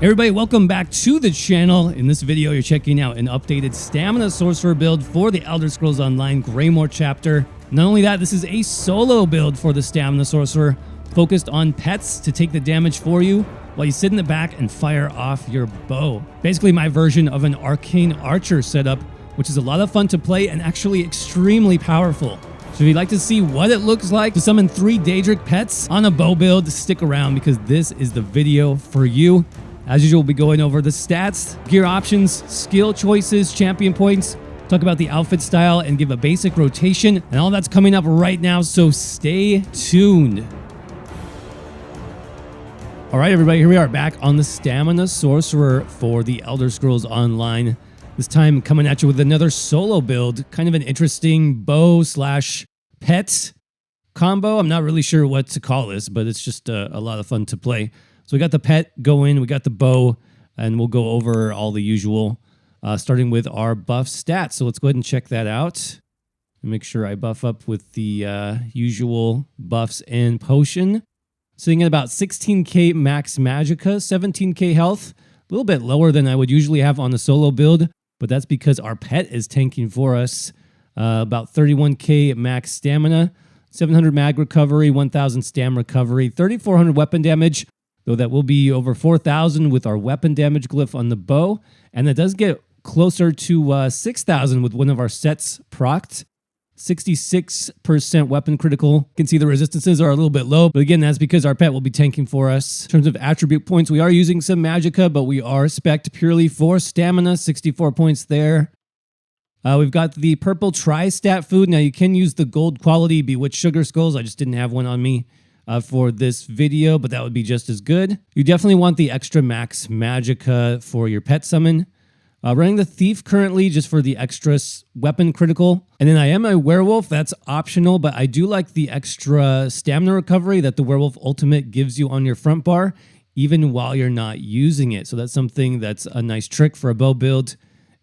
Everybody, welcome back to the channel. In this video, you're checking out an updated Stamina Sorcerer build for the Elder Scrolls Online Greymoor chapter. Not only that, this is a solo build for the Stamina Sorcerer, focused on pets to take the damage for you while you sit in the back and fire off your bow. Basically my version of an Arcane Archer setup, which is a lot of fun to play and actually extremely powerful. So if you'd like to see what it looks like to summon 3 Daedric pets on a bow build, stick around because this is the video for you. As usual, we'll be going over the stats, gear options, skill choices, champion points, talk about the outfit style, and give a basic rotation. And all that's coming up right now, so stay tuned. All right, everybody, here we are back on the Stamina Sorcerer for the Elder Scrolls Online. This time coming at you with another solo build, kind of an interesting bow slash pet combo. I'm not really sure what to call this, but it's just a lot of fun to play. So we got the pet going, we got the bow, and we'll go over all the usual, starting with our buff stats. So let's go ahead and check that out. And make sure I buff up with the usual buffs and potion. Sitting at about 16k max magicka, 17k health. A little bit lower than I would usually have on the solo build, but that's because our pet is tanking for us. About 31k max stamina, 700 mag recovery, 1000 stam recovery, 3400 weapon damage. Though that will be over 4,000 with our weapon damage glyph on the bow. And that does get closer to 6,000 with one of our sets procced. 66% weapon critical. You can see the resistances are a little bit low. But again, that's because our pet will be tanking for us. In terms of attribute points, we are using some magicka, but we are spec'd purely for stamina. 64 points there. We've got the purple tri-stat food. Now you can use the gold quality Bewitched Sugar Skulls. I just didn't have one on me for this video, but that would be just as good. You definitely want the extra max magicka for your pet summon. Running the thief currently just for the extra weapon critical. And then I am a werewolf, that's optional, but I do like the extra stamina recovery that the werewolf ultimate gives you on your front bar, even while you're not using it. So that's something that's a nice trick for a bow build.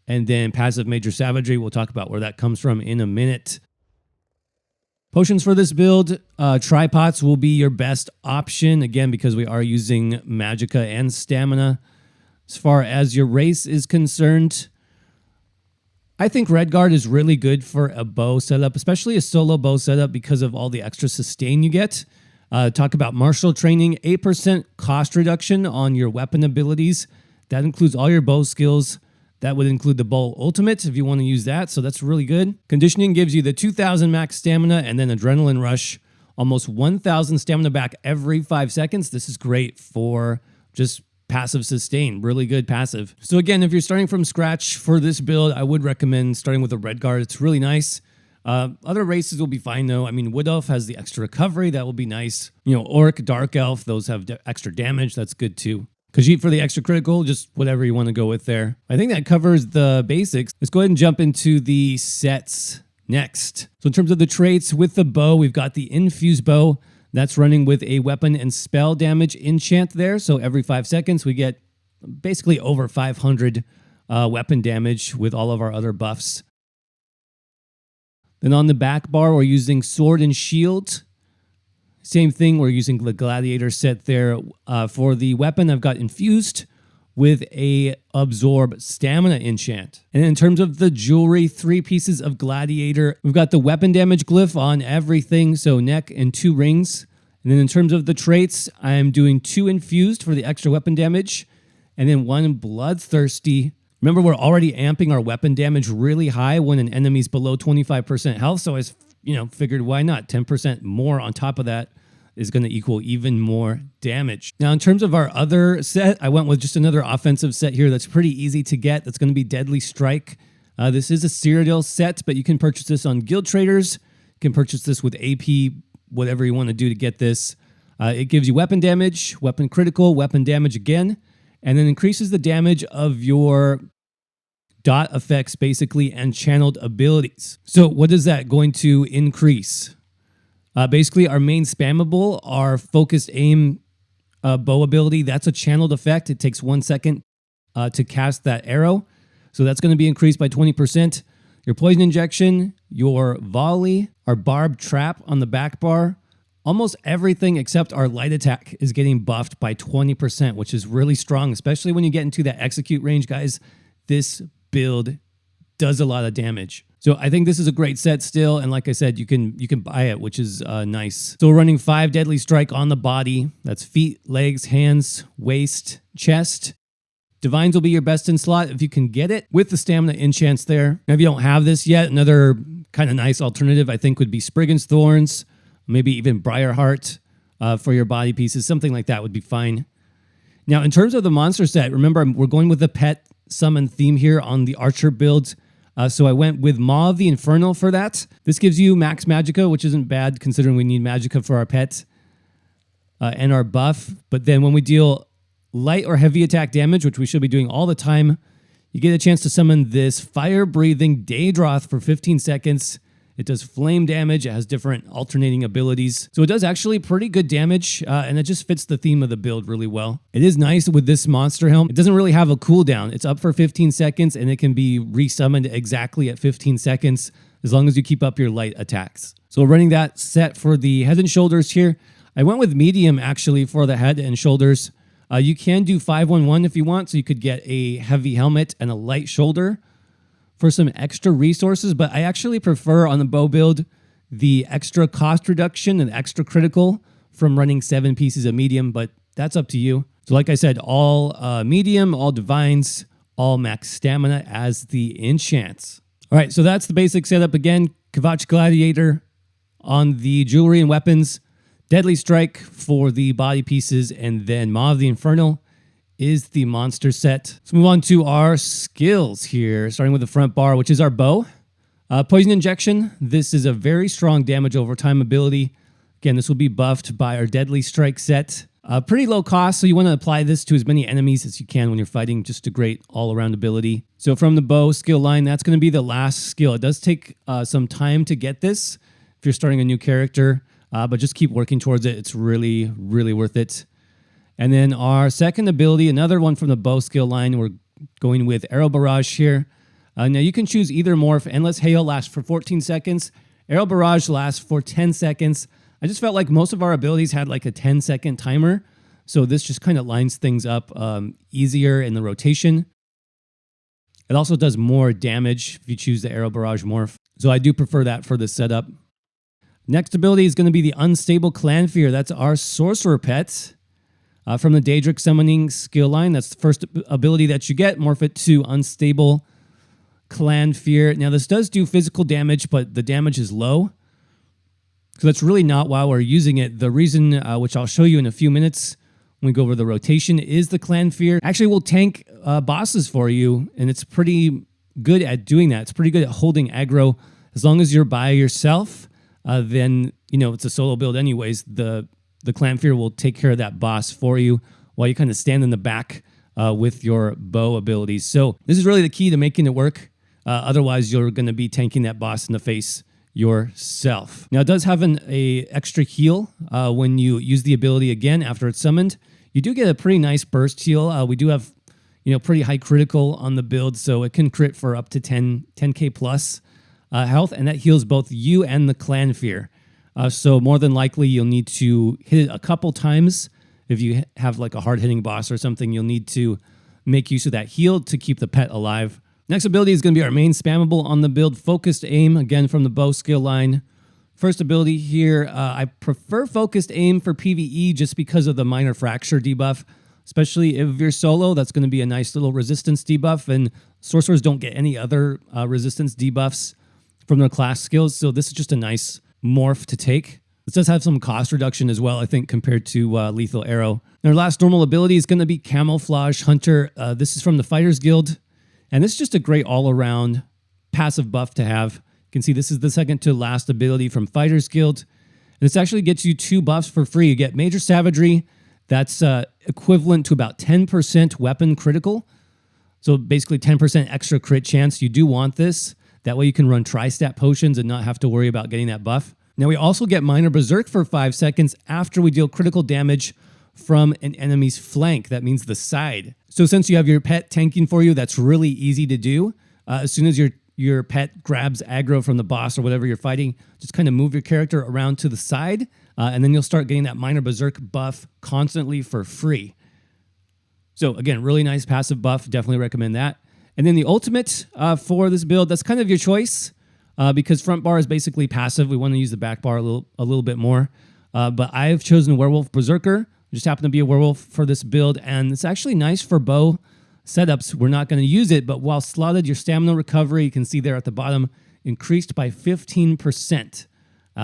And then passive major savagery, we'll talk about where that comes from in a minute. Potions for this build, tripods will be your best option, again, because we are using magicka and stamina. As far as your race is concerned, I think Redguard is really good for a bow setup, especially a solo bow setup because of all the extra sustain you get. Talk about martial training, 8% cost reduction on your weapon abilities. That includes all your bow skills. That would include the bow ultimate if you want to use that, so that's really good. Conditioning gives you the 2,000 max stamina and then adrenaline rush, almost 1,000 stamina back every 5 seconds. This is great for just passive sustain, really good passive. So again, if you're starting from scratch for this build, I would recommend starting with a Redguard. It's really nice. Other races will be fine though. I mean, Wood Elf has the extra recovery, that will be nice. You know, Orc, Dark Elf, those have extra damage, that's good too. Khajiit for the extra critical, just whatever you want to go with there. I think that covers the basics. Let's go ahead and jump into the sets next. So in terms of the traits with the bow, we've got the infused bow. That's running with a weapon and spell damage enchant there. So every 5 seconds, we get basically over 500 weapon damage with all of our other buffs. Then on the back bar, we're using sword and shield. Same thing, we're using the gladiator set there. For the weapon, I've got infused with a absorb stamina enchant. And in terms of the jewelry, 3 pieces of gladiator. We've got the weapon damage glyph on everything, so neck and 2 rings. And then in terms of the traits, I'm doing 2 infused for the extra weapon damage, and then 1 bloodthirsty. Remember, we're already amping our weapon damage really high when an enemy's below 25% health, so I figured why not? 10% more on top of that is going to equal even more damage. Now, in terms of our other set, I went with just another offensive set here that's pretty easy to get. That's going to be Deadly Strike. This is a Cyrodiil set, but you can purchase this on Guild Traders. You can purchase this with AP, whatever you want to do to get this. It gives you weapon damage, weapon critical, weapon damage again, and then increases the damage of your dot effects, basically, and channeled abilities. So what is that going to increase? Basically, our main spammable, our focused aim bow ability, that's a channeled effect. It takes 1 second to cast that arrow. So that's going to be increased by 20%. Your poison injection, your volley, our barb trap on the back bar, Almost everything except our light attack is getting buffed by 20%, which is really strong, especially when you get into that execute range, guys. This build does a lot of damage. So I think this is a great set still, and like I said, you can buy it, which is nice. So we're running 5 Deadly Strike on the body. That's feet, legs, hands, waist, chest. Divines will be your best in slot if you can get it, with the stamina enchants there. Now, if you don't have this yet, another kind of nice alternative I think would be Spriggan's Thorns, maybe even Briarheart for your body pieces. Something like that would be fine. Now, in terms of the monster set, remember, we're going with the pet summon theme here on the Archer build. So I went with Maw of the Infernal for that. This gives you max Magicka, which isn't bad considering we need Magicka for our pet and our buff. But then when we deal light or heavy attack damage, which we should be doing all the time, you get a chance to summon this fire-breathing Daedroth for 15 seconds. It does flame damage. It has different alternating abilities. So it does actually pretty good damage, and it just fits the theme of the build really well. It is nice with this monster helm. It doesn't really have a cooldown. It's up for 15 seconds, and it can be resummoned exactly at 15 seconds as long as you keep up your light attacks. So running that set for the head and shoulders here, I went with medium actually for the head and shoulders. You can do 5-1-1 if you want, so you could get a heavy helmet and a light shoulder for some extra resources, but I actually prefer on the bow build the extra cost reduction and extra critical from running 7 pieces of medium, but that's up to you. So like I said, all medium, all divines, all max stamina as the enchants. All right, so that's the basic setup again. Kvatch Gladiator on the jewelry and weapons, Deadly Strike for the body pieces, and then Maw of the Infernal is the monster set. Let's move on to our skills here, starting with the front bar, which is our bow. Poison Injection. This is a very strong damage over time ability. Again, this will be buffed by our Deadly Strike set. Pretty low cost, so you want to apply this to as many enemies as you can when you're fighting. Just a great all-around ability. So from the bow skill line, that's going to be the last skill. It does take some time to get this if you're starting a new character, but just keep working towards it. It's really, really worth it. And then our second ability, another one from the bow skill line, we're going with Arrow Barrage here. Now you can choose either morph. Endless Hail lasts for 14 seconds. Arrow Barrage lasts for 10 seconds. I just felt like most of our abilities had like a 10-second timer. So this just kind of lines things up easier in the rotation. It also does more damage if you choose the Arrow Barrage morph. So I do prefer that for this setup. Next ability is going to be the Unstable Clanfear. That's our Sorcerer pet. From the Daedric Summoning skill line, that's the first ability that you get. Morph it to Unstable Clanfear. Now, this does do physical damage, but the damage is low. So that's really not why we're using it. The reason, which I'll show you in a few minutes when we go over the rotation, is the Clanfear actually will tank bosses for you, and it's pretty good at doing that. It's pretty good at holding aggro. As long as you're by yourself, then, you know, it's a solo build anyways. The Clanfear will take care of that boss for you while you kind of stand in the back with your bow abilities. So this is really the key to making it work. Otherwise, you're going to be tanking that boss in the face yourself. Now, it does have an extra heal when you use the ability again after it's summoned. You do get a pretty nice burst heal. We do have, you know, pretty high critical on the build, so it can crit for up to 10k plus health, and that heals both you and the Clanfear. So more than likely, you'll need to hit it a couple times. If you have like a hard-hitting boss or something, you'll need to make use of that heal to keep the pet alive. Next ability is going to be our main spammable on the build, Focused Aim, again from the bow skill line. First ability here, I prefer Focused Aim for PvE just because of the Minor Fracture debuff, especially if you're solo. That's going to be a nice little resistance debuff, and sorcerers don't get any other resistance debuffs from their class skills, so this is just a nice morph to take. This does have some cost reduction as well, I think, compared to Lethal Arrow. And our last normal ability is going to be Camouflage Hunter. This is from the Fighters Guild, and this is just a great all-around passive buff to have. You can see this is the second to last ability from Fighters Guild, and this actually gets you 2 buffs for free. You get Major Savagery. That's equivalent to about 10% weapon critical, so basically 10% extra crit chance. You do want this. That way you can run tri-stat potions and not have to worry about getting that buff. Now we also get Minor Berserk for 5 seconds after we deal critical damage from an enemy's flank. That means the side. So since you have your pet tanking for you, that's really easy to do. As soon as your pet grabs aggro from the boss or whatever you're fighting, just kind of move your character around to the side and then you'll start getting that minor berserk buff constantly for free. So again, really nice passive buff. Definitely recommend that. And then the ultimate for this build, that's kind of your choice because front bar is basically passive. We want to use the back bar a little bit more. But I've chosen Werewolf Berserker. I just happen to be a werewolf for this build, and it's actually nice for bow setups. We're not going to use it, but while slotted, your stamina recovery, you can see there at the bottom, increased by 15%.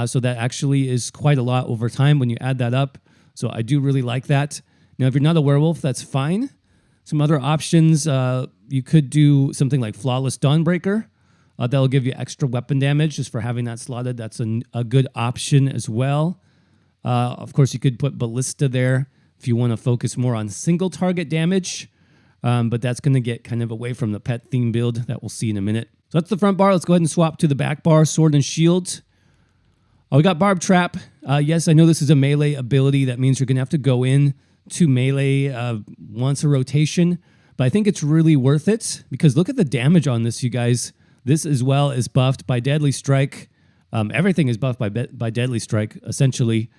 So that actually is quite a lot over time when you add that up. So I do really like that. Now, if you're not a werewolf, that's fine. Some other options, you could do something like Flawless Dawnbreaker. That'll give you extra weapon damage just for having that slotted. That's a good option as well. Of course, you could put Ballista there if you want to focus more on single target damage. But that's going to get kind of away from the pet theme build that we'll see in a minute. So that's the front bar. Let's go ahead and swap to the back bar, Sword and Shield. We got Barb Trap. Yes, I know this is a melee ability. That means you're going to have to go in to melee once a rotation. But I think it's really worth it because look at the damage on this, you guys. This as well is buffed by Deadly Strike. Everything is buffed by Deadly Strike, essentially.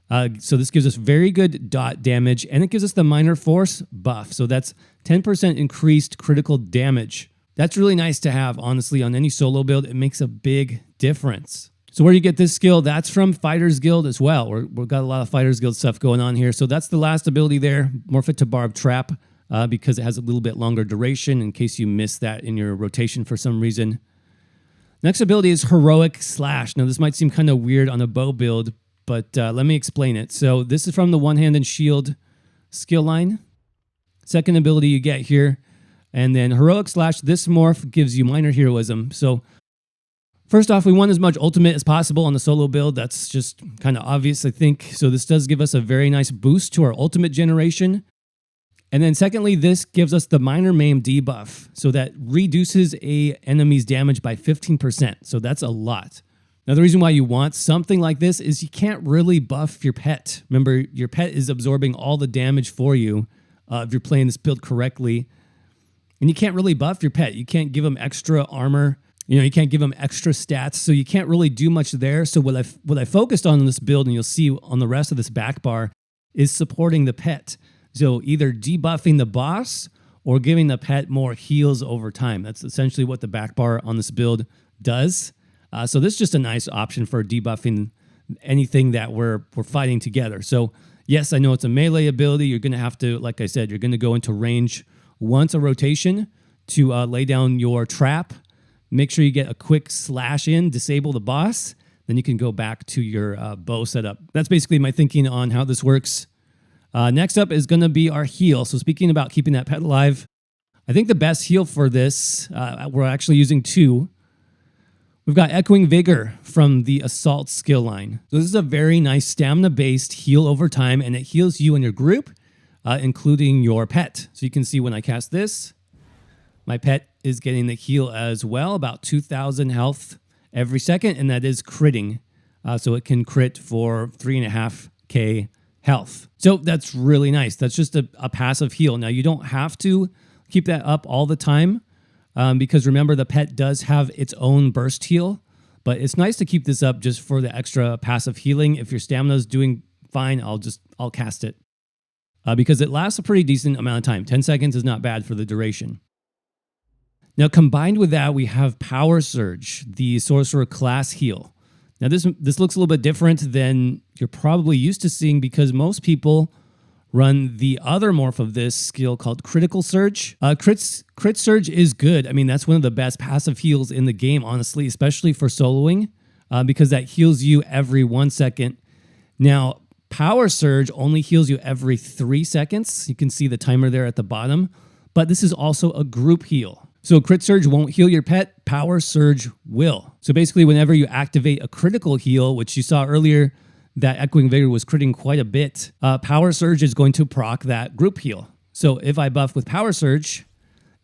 So this gives us very good dot damage, and it gives us the minor force buff. So that's 10% increased critical damage. That's really nice to have, honestly, on any solo build. It makes a big difference. So where you get this skill, that's from Fighters Guild as well. We've got a lot of Fighters Guild stuff going on here. So that's the last ability there. Morph it to Barb Trap because it has a little bit longer duration in case you miss that in your rotation for some reason. Next ability is Heroic Slash. Now this might seem kind of weird on a bow build, but let me explain it. So this is from the One Hand and Shield skill line. Second ability you get here. And then Heroic Slash, this morph gives you minor heroism. So first off, we want as much ultimate as possible on the solo build. That's just kind of obvious, I think. So this does give us a very nice boost to our ultimate generation. And then secondly, this gives us the minor maim debuff. So that reduces a enemy's damage by 15%. So that's a lot. Now, the reason why you want something like this is you can't really buff your pet. Remember, your pet is absorbing all the damage for you if you're playing this build correctly. And you can't really buff your pet. You can't give them extra armor. You can't give them extra stats. So you can't really do much there. So what I focused on in this build, and you'll see on the rest of this back bar, is supporting the pet. So either debuffing the boss or giving the pet more heals over time. That's essentially what the back bar on this build does. So this is just a nice option for debuffing anything that we're fighting together. So yes, I know it's a melee ability. You're going to have to, like I said, you're going to go into range once a rotation to lay down your trap. Make sure you get a quick slash in, disable the boss. Then you can go back to your bow setup. That's basically my thinking on how this works. Next up is going to be our heal. So speaking about keeping that pet alive, I think the best heal for this, we're actually using two. We've got Echoing Vigor from the Assault skill line. So this is a very nice stamina-based heal over time, and it heals you and your group, including your pet. So you can see when I cast this, my pet is getting the heal as well, about 2,000 health every second, and that is critting. So it can crit for 3.5k health. So that's really nice. That's just a passive heal. Now, you don't have to keep that up all the time because remember, the pet does have its own burst heal, but it's nice to keep this up just for the extra passive healing. If your stamina is doing fine, I'll cast it because it lasts a pretty decent amount of time. 10 seconds is not bad for the duration. Now, combined with that, we have Power Surge, the Sorcerer class heal. Now, this looks a little bit different than you're probably used to seeing because most people run the other morph of this skill called Critical Surge. Crit Surge is good. I mean, that's one of the best passive heals in the game, honestly, especially for soloing because that heals you every 1 second. Now, Power Surge only heals you every 3 seconds. You can see the timer there at the bottom, but this is also a group heal. So Crit Surge won't heal your pet, Power Surge will. So basically whenever you activate a critical heal, which you saw earlier that Echoing Vigor was critting quite a bit, Power Surge is going to proc that group heal. So if I buff with Power Surge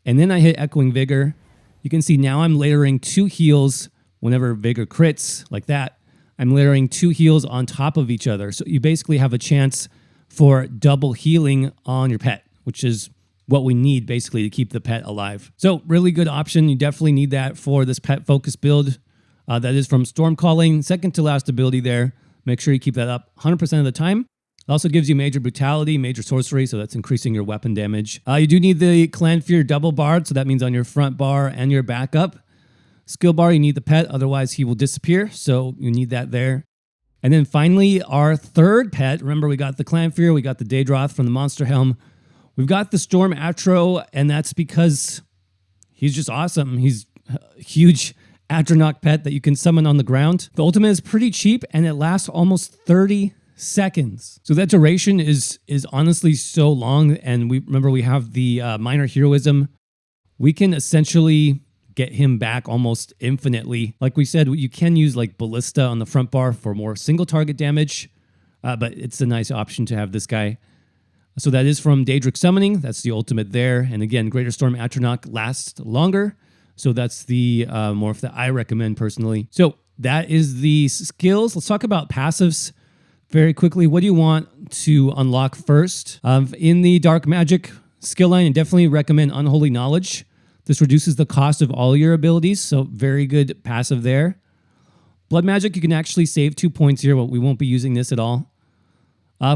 and then I hit Echoing Vigor, you can see now I'm layering 2 heals whenever Vigor crits like that. I'm layering 2 heals on top of each other. So you basically have a chance for double healing on your pet, which is what we need basically to keep the pet alive. So really good option. You definitely need that for this pet focus build. That is from Storm Calling, second to last ability there. Make sure you keep that up 100% of the time. It also gives you major brutality, major sorcery, so that's increasing your weapon damage. You do need the Clan Fear double barred, so that means on your front bar and your backup. Skill bar, you need the pet, otherwise he will disappear, so you need that there. And then finally, our third pet. Remember, we got the Clan Fear, we got the Daedroth from the Monster Helm. We've got the Storm Atro, and that's because he's just awesome. He's a huge Atronach pet that you can summon on the ground. The ultimate is pretty cheap, and it lasts almost 30 seconds. So that duration is honestly so long, and we have the minor heroism. We can essentially get him back almost infinitely. Like we said, you can use like Ballista on the front bar for more single target damage, but it's a nice option to have this guy. So that is from Daedric Summoning. That's the ultimate there. And again, Greater Storm Atronach lasts longer. So that's the morph that I recommend personally. So that is the skills. Let's talk about passives very quickly. What do you want to unlock first? In the Dark Magic skill line, I definitely recommend Unholy Knowledge. This reduces the cost of all your abilities, so very good passive there. Blood Magic, you can actually save 2 points here, but we won't be using this at all.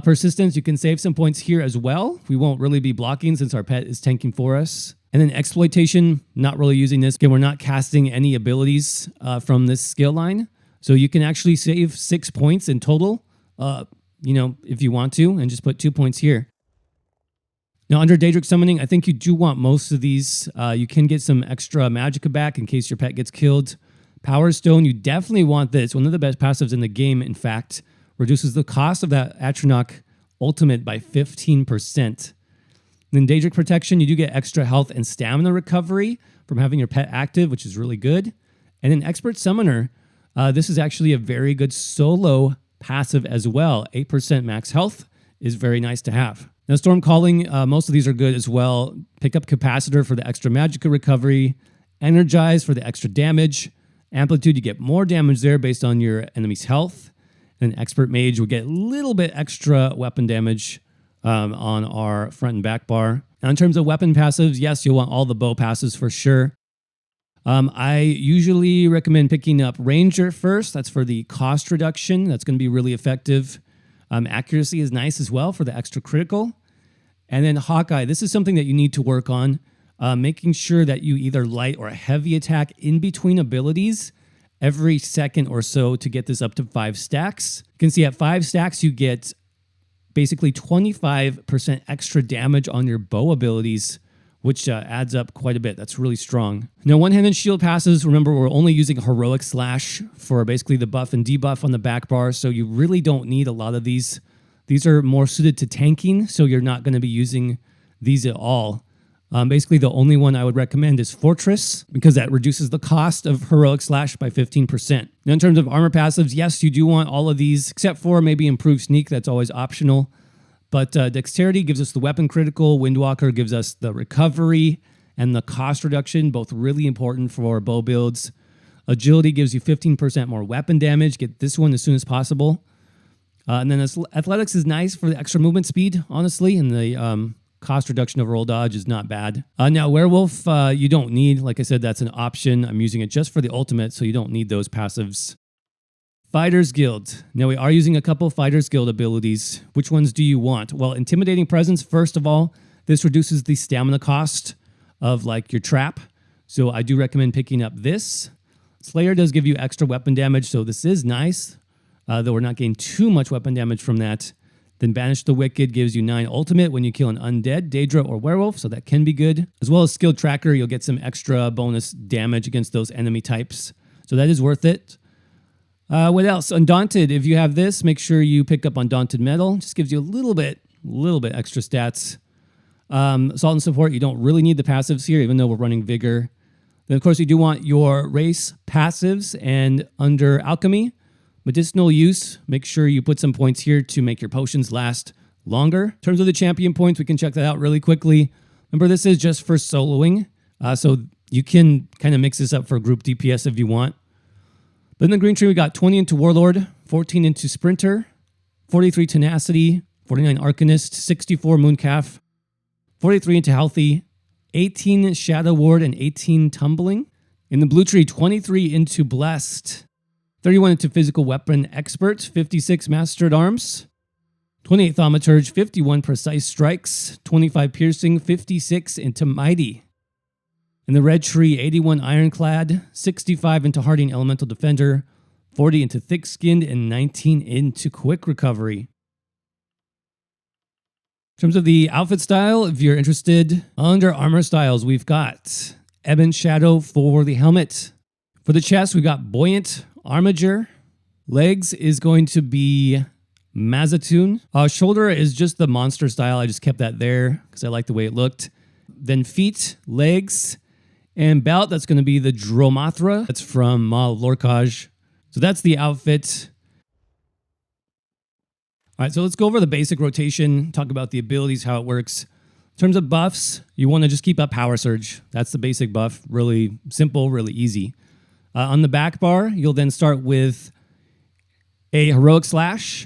Persistence, you can save some points here as well. We won't really be blocking since our pet is tanking for us. And then Exploitation, not really using this. Again, we're not casting any abilities from this skill line. So you can actually save 6 points in total, if you want to, and just put 2 points here. Now, under Daedric Summoning, I think you do want most of these. You can get some extra magicka back in case your pet gets killed. Power Stone, you definitely want this. One of the best passives in the game, in fact. Reduces the cost of that Atronach ultimate by 15%. Then Daedric Protection, you do get extra health and stamina recovery from having your pet active, which is really good. And then Expert Summoner, this is actually a very good solo passive as well. 8% max health is very nice to have. Now, Storm Calling, most of these are good as well. Pick up Capacitor for the extra magicka recovery. Energize for the extra damage. Amplitude, you get more damage there based on your enemy's health. And Expert Mage will get a little bit extra weapon damage on our front and back bar. Now, in terms of weapon passives, yes, you'll want all the bow passives for sure. I usually recommend picking up Ranger first. That's for the cost reduction. That's going to be really effective. Accuracy is nice as well for the extra critical. And then Hawkeye, this is something that you need to work on. Making sure that you either light or heavy attack in between abilities every second or so to get this up to 5 stacks. You can see at 5 stacks, you get basically 25% extra damage on your bow abilities, which adds up quite a bit. That's really strong. Now, one-handed shield passes, remember, we're only using Heroic Slash for basically the buff and debuff on the back bar, so you really don't need a lot of these. These are more suited to tanking, so you're not going to be using these at all. Basically, the only one I would recommend is Fortress, because that reduces the cost of Heroic Slash by 15%. Now, in terms of armor passives, yes, you do want all of these, except for maybe Improved Sneak. That's always optional. But Dexterity gives us the weapon critical. Windwalker gives us the recovery and the cost reduction, both really important for bow builds. Agility gives you 15% more weapon damage. Get this one as soon as possible. And then Athletics is nice for the extra movement speed, honestly, and the cost reduction of roll dodge is not bad. Now, Werewolf, you don't need. Like I said, that's an option. I'm using it just for the ultimate, so you don't need those passives. Fighters Guild. Now, we are using a couple Fighters Guild abilities. Which ones do you want? Well, Intimidating Presence, first of all, this reduces the stamina cost of like your trap. So I do recommend picking up this. Slayer does give you extra weapon damage, so this is nice, though we're not getting too much weapon damage from that. Then Banish the Wicked gives you 9 ultimate when you kill an undead, Daedra, or werewolf, so that can be good. As well as Skilled Tracker, you'll get some extra bonus damage against those enemy types. So that is worth it. What else? Undaunted. If you have this, make sure you pick up Undaunted Metal. Just gives you a little bit extra stats. Assault and Support, you don't really need the passives here, even though we're running Vigor. Then, of course, you do want your race passives, and under Alchemy, Medicinal Use, make sure you put some points here to make your potions last longer. In terms of the champion points, we can check that out really quickly. Remember, this is just for soloing, so you can kind of mix this up for group DPS if you want. But in the green tree, we got 20 into Warlord, 14 into Sprinter, 43 Tenacity, 49 Arcanist, 64 Mooncalf, 43 into Healthy, 18 Shadow Ward, and 18 Tumbling. In the blue tree, 23 into Blessed, 31 into Physical Weapon Expert, 56 Master at Arms, 28 Thaumaturge, 51 Precise Strikes, 25 Piercing, 56 into Mighty. In the red tree, 81 Ironclad, 65 into Hardying Elemental Defender, 40 into Thick Skinned, and 19 into Quick Recovery. In terms of the outfit style, if you're interested, under armor styles, we've got Ebon Shadow for the helmet. For the chest, we got Buoyant Armiger. Legs is going to be Mazatoon. Shoulder is just the monster style. I just kept that there because I like the way it looked. Then feet, legs, and belt, that's going to be the Dromothra. That's from Maw of Lorcage. So that's the outfit. All right, so let's go over the basic rotation, talk about the abilities, how it works. In terms of buffs, you want to just keep up Power Surge. That's the basic buff. Really simple, really easy. On the back bar, you'll then start with a Heroic Slash,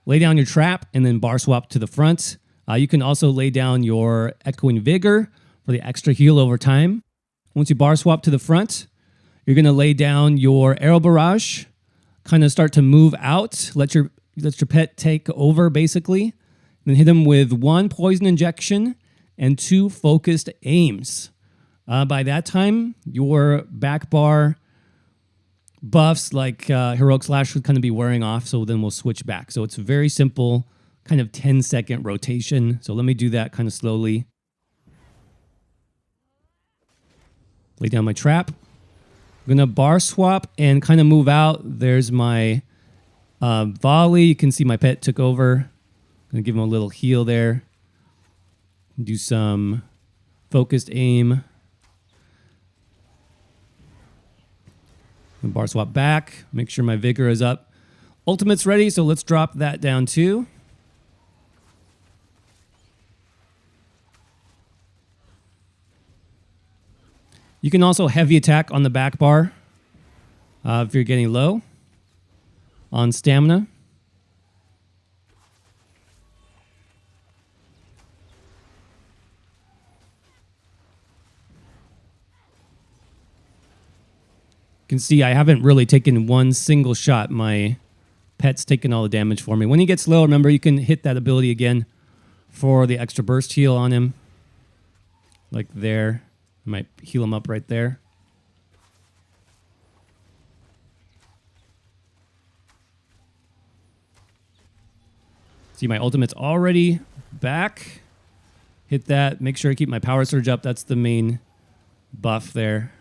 lay down your trap, and then bar swap to the front. You can also lay down your Echoing Vigor for the extra heal over time. Once you bar swap to the front, you're going to lay down your Arrow Barrage, kind of start to move out, let your pet take over basically, then hit him with 1 Poison Injection and 2 Focused Aims. By that time, your back bar buffs like Heroic Slash would kind of be wearing off, so then we'll switch back. So it's a very simple kind of 10-second rotation. So let me do that kind of slowly. Lay down my trap. I'm going to bar swap and kind of move out. There's my volley. You can see my pet took over. I'm going to give him a little heal there. Do some focused aim. Bar swap back. Make sure my vigor is up. Ultimate's ready, so let's drop that down too. You can also heavy attack on the back bar if you're getting low on stamina. You can see I haven't really taken one single shot. My pet's taking all the damage for me. When he gets low, remember, you can hit that ability again for the extra burst heal on him. Like there. I might heal him up right there. See, my ultimate's already back. Hit that. Make sure I keep my power surge up. That's the main buff there.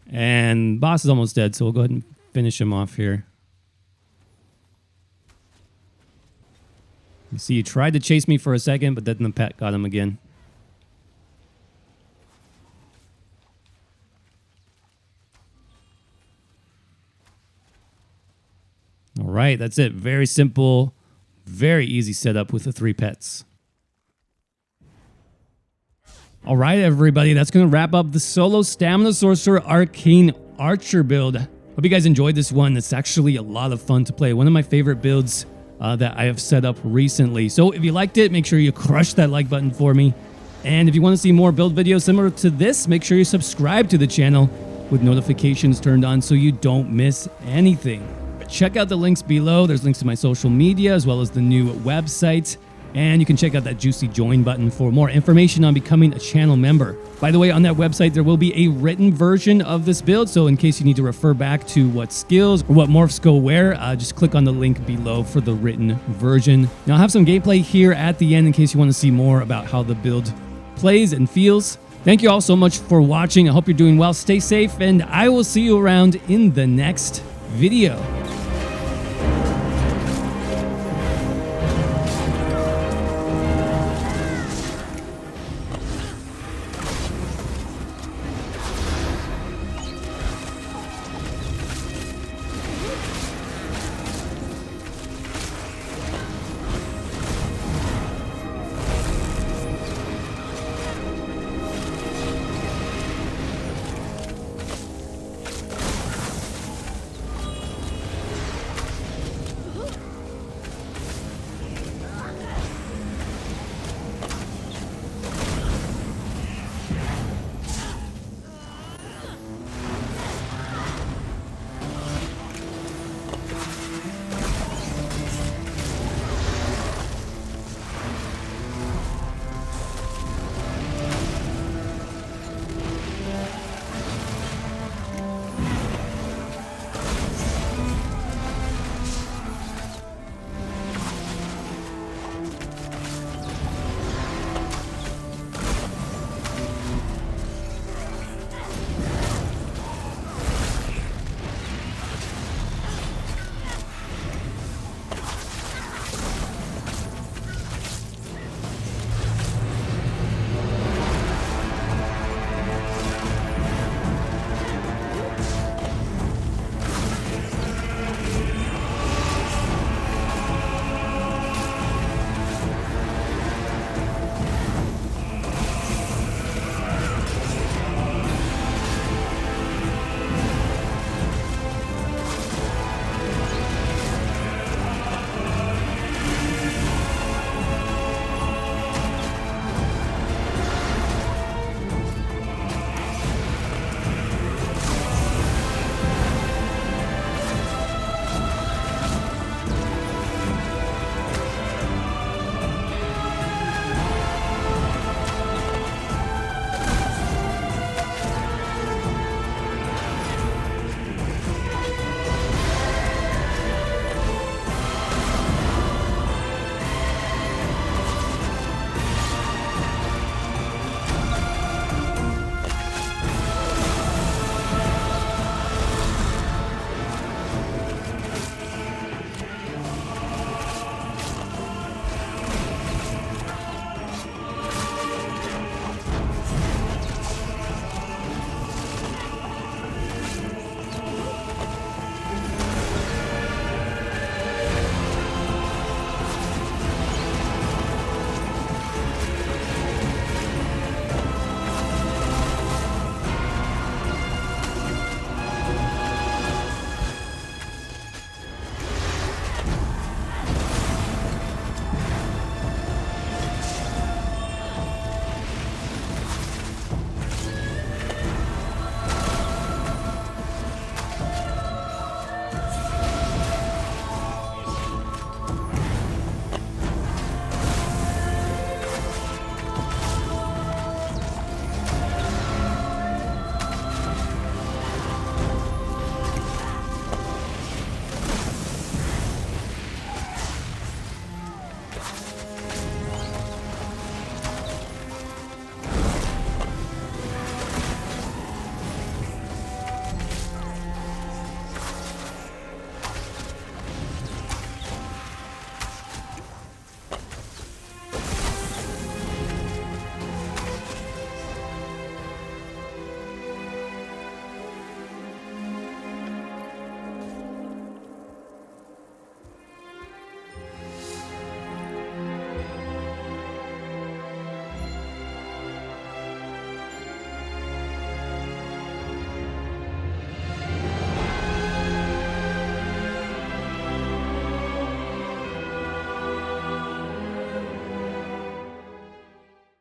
And boss is almost dead, so we'll go ahead and finish him off here. You see, he tried to chase me for a second, but then the pet got him again. All right, that's it. Very simple, very easy setup with the 3 pets. All right, everybody, that's going to wrap up the solo Stamina Sorcerer Arcane Archer build. Hope you guys enjoyed this one. It's actually a lot of fun to play. One of my favorite builds that I have set up recently. So if you liked it, make sure you crush that like button for me. And if you want to see more build videos similar to this, make sure you subscribe to the channel with notifications turned on so you don't miss anything. Check out the links below. There's links to my social media as well as the new website. And you can check out that juicy join button for more information on becoming a channel member. By the way, on that website, there will be a written version of this build. So in case you need to refer back to what skills or what morphs go where, just click on the link below for the written version. Now, I'll have some gameplay here at the end in case you want to see more about how the build plays and feels. Thank you all so much for watching. I hope you're doing well. Stay safe, and I will see you around in the next video.